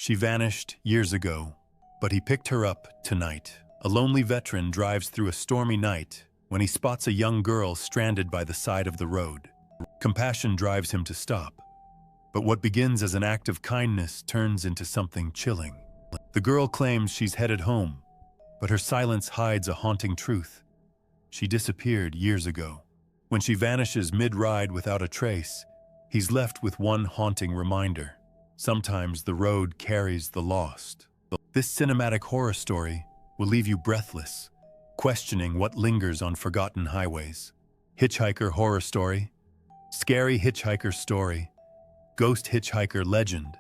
She vanished years ago, but he picked her up tonight. A lonely veteran drives through a stormy night when he spots a young girl stranded by the side of the road. Compassion drives him to stop, but what begins as an act of kindness turns into something chilling. The girl claims she's headed home, but her silence hides a haunting truth. She disappeared years ago. When she vanishes mid-ride without a trace, he's left with one haunting reminder. Sometimes the road carries the lost. This cinematic horror story will leave you breathless, questioning what lingers on forgotten highways. Hitchhiker horror story, scary hitchhiker story, ghost hitchhiker legend,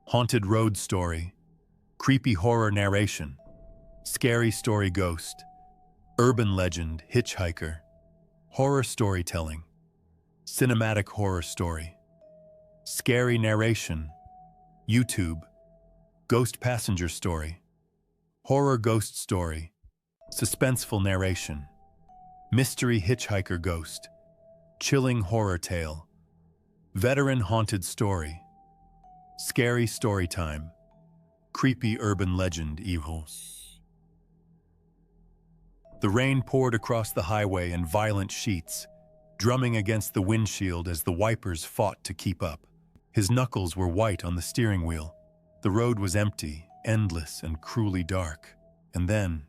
haunted road story, creepy horror narration, scary story ghost, urban legend hitchhiker, horror storytelling, cinematic horror story, scary narration, YouTube, ghost passenger story, horror ghost story, suspenseful narration, mystery hitchhiker ghost, chilling horror tale, veteran haunted story, scary story time, creepy urban legend evil. The rain poured across the highway in violent sheets, drumming against the windshield as the wipers fought to keep up. His knuckles were white on the steering wheel. The road was empty, endless, and cruelly dark. And then,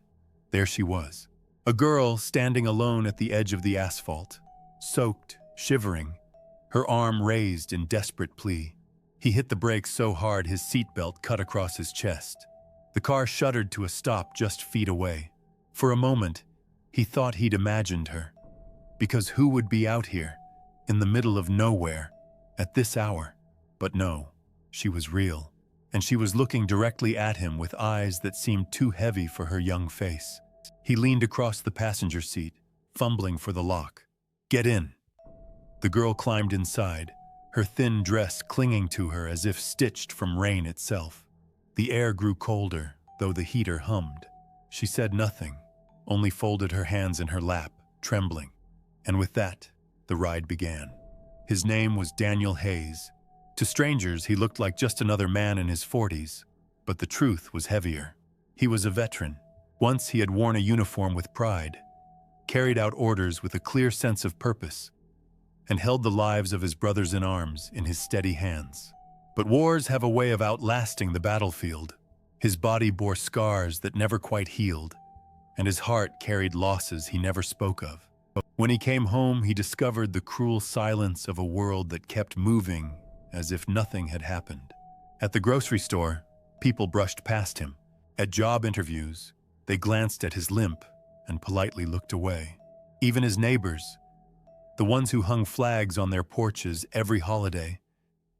there she was. A girl standing alone at the edge of the asphalt, soaked, shivering, her arm raised in desperate plea. He hit the brakes so hard his seatbelt cut across his chest. The car shuddered to a stop just feet away. For a moment, he thought he'd imagined her. Because who would be out here, in the middle of nowhere, at this hour? But no, she was real. And she was looking directly at him with eyes that seemed too heavy for her young face. He leaned across the passenger seat, fumbling for the lock. "Get in." The girl climbed inside, her thin dress clinging to her as if stitched from rain itself. The air grew colder, though the heater hummed. She said nothing, only folded her hands in her lap, trembling. And with that, the ride began. His name was Daniel Hayes. To strangers, he looked like just another man in his 40s, but the truth was heavier. He was a veteran. Once he had worn a uniform with pride, carried out orders with a clear sense of purpose, and held the lives of his brothers in arms in his steady hands. But wars have a way of outlasting the battlefield. His body bore scars that never quite healed, and his heart carried losses he never spoke of. When he came home, he discovered the cruel silence of a world that kept moving as if nothing had happened. At the grocery store, people brushed past him. At job interviews, they glanced at his limp and politely looked away. Even his neighbors, the ones who hung flags on their porches every holiday,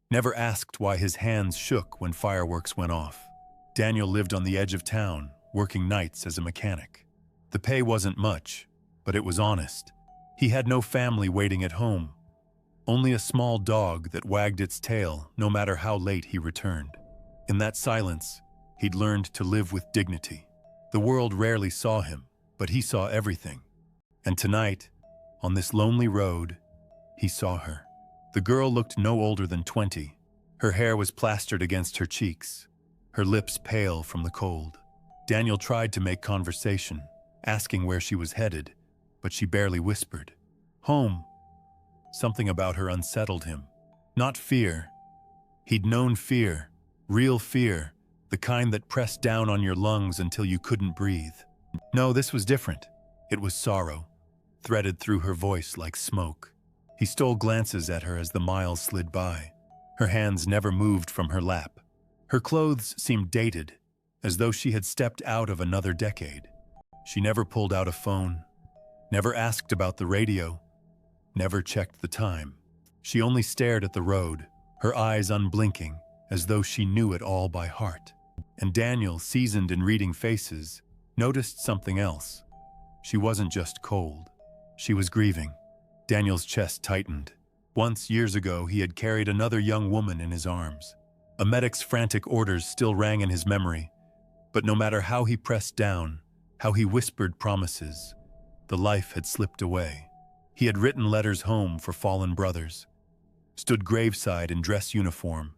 never asked why his hands shook when fireworks went off. Daniel lived on the edge of town, working nights as a mechanic. The pay wasn't much, but it was honest. He had no family waiting at home, only a small dog that wagged its tail no matter how late he returned. In that silence, he'd learned to live with dignity. The world rarely saw him, but he saw everything. And tonight, on this lonely road, he saw her. The girl looked no older than 20. Her hair was plastered against her cheeks, her lips pale from the cold. Daniel tried to make conversation, asking where she was headed, but she barely whispered. "Home." Something about her unsettled him. Not fear. He'd known fear, real fear, the kind that pressed down on your lungs until you couldn't breathe. No, this was different. It was sorrow, threaded through her voice like smoke. He stole glances at her as the miles slid by. Her hands never moved from her lap. Her clothes seemed dated, as though she had stepped out of another decade. She never pulled out a phone, never asked about the radio, never checked the time. She only stared at the road, her eyes unblinking, as though she knew it all by heart. And Daniel, seasoned in reading faces, noticed something else. She wasn't just cold. She was grieving. Daniel's chest tightened. Once, years ago, he had carried another young woman in his arms. A medic's frantic orders still rang in his memory, but no matter how he pressed down, how he whispered promises, the life had slipped away. He had written letters home for fallen brothers, stood graveside in dress uniform,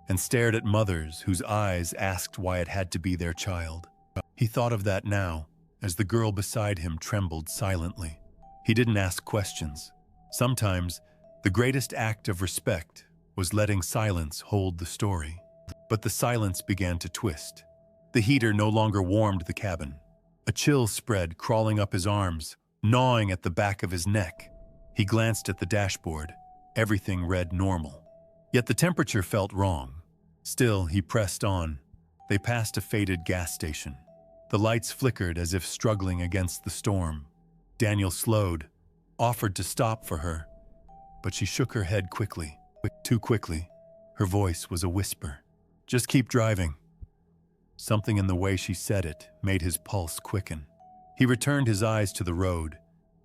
and stared at mothers whose eyes asked why it had to be their child. He thought of that now, as the girl beside him trembled silently. He didn't ask questions. Sometimes, the greatest act of respect was letting silence hold the story. But the silence began to twist. The heater no longer warmed the cabin. A chill spread, crawling up his arms, gnawing at the back of his neck. He glanced at the dashboard. Everything read normal. Yet the temperature felt wrong. Still, he pressed on. They passed a faded gas station. The lights flickered as if struggling against the storm. Daniel slowed, offered to stop for her, but she shook her head quickly. Too quickly. Her voice was a whisper. "Just keep driving." Something in the way she said it made his pulse quicken. He returned his eyes to the road,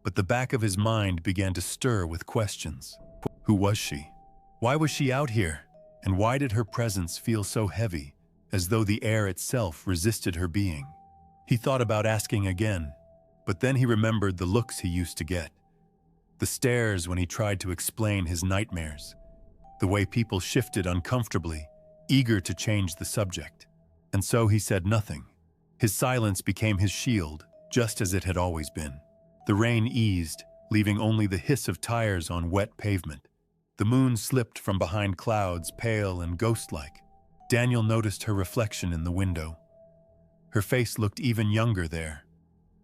but the back of his mind began to stir with questions. Who was she? Why was she out here? And why did her presence feel so heavy, as though the air itself resisted her being? He thought about asking again, but then he remembered the looks he used to get. The stares when he tried to explain his nightmares. The way people shifted uncomfortably, eager to change the subject. And so he said nothing. His silence became his shield, just as it had always been. The rain eased, leaving only the hiss of tires on wet pavement. The moon slipped from behind clouds, pale and ghost-like. Daniel noticed her reflection in the window. Her face looked even younger there,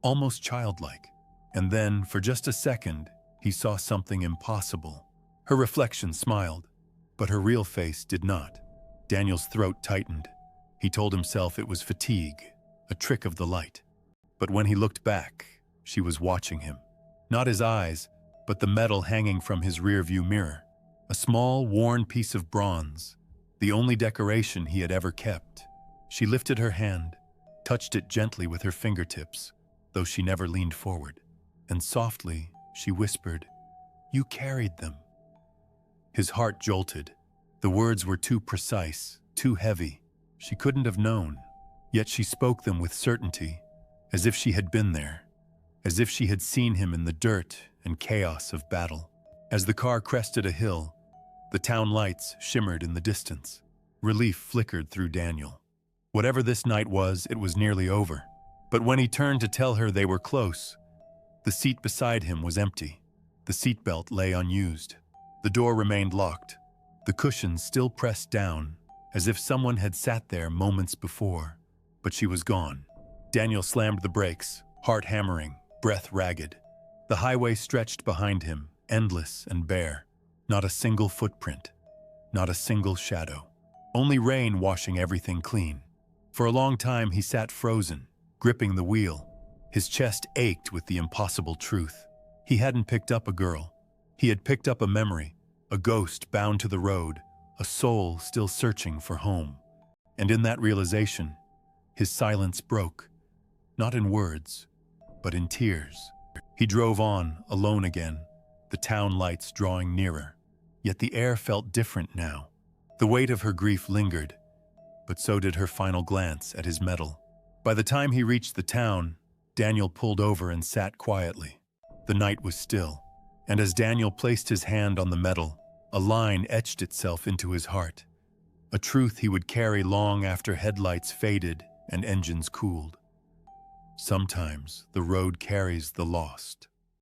almost childlike. And then, for just a second, he saw something impossible. Her reflection smiled, but her real face did not. Daniel's throat tightened. He told himself it was fatigue, a trick of the light. But when he looked back, she was watching him. Not his eyes, but the metal hanging from his rearview mirror. A small, worn piece of bronze, the only decoration he had ever kept. She lifted her hand, touched it gently with her fingertips, though she never leaned forward. And softly, she whispered, "You carried them." His heart jolted. The words were too precise, too heavy. She couldn't have known, yet she spoke them with certainty, as if she had been there, as if she had seen him in the dirt and chaos of battle. As the car crested a hill, the town lights shimmered in the distance. Relief flickered through Daniel. Whatever this night was, it was nearly over. But when he turned to tell her they were close, the seat beside him was empty. The seatbelt lay unused. The door remained locked, the cushions still pressed down, as if someone had sat there moments before. But she was gone. Daniel slammed the brakes, heart hammering, breath ragged. The highway stretched behind him, endless and bare. Not a single footprint, not a single shadow. Only rain washing everything clean. For a long time he sat frozen, gripping the wheel. His chest ached with the impossible truth. He hadn't picked up a girl. He had picked up a memory, a ghost bound to the road, a soul still searching for home. And in that realization, his silence broke, not in words, but in tears. He drove on, alone again, the town lights drawing nearer. Yet the air felt different now. The weight of her grief lingered, but so did her final glance at his medal. By the time he reached the town, Daniel pulled over and sat quietly. The night was still, and as Daniel placed his hand on the medal, a line etched itself into his heart, a truth he would carry long after headlights faded and engines cooled. Sometimes the road carries the lost.